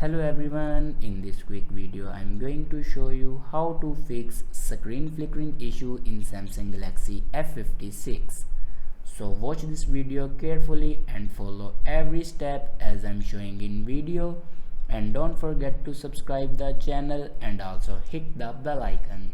Hello everyone, in this quick video I am going to show you how to fix screen flickering issue in Samsung Galaxy F56. So watch this video carefully and follow every step as I am showing in video, and don't forget to subscribe the channel and also hit the bell icon.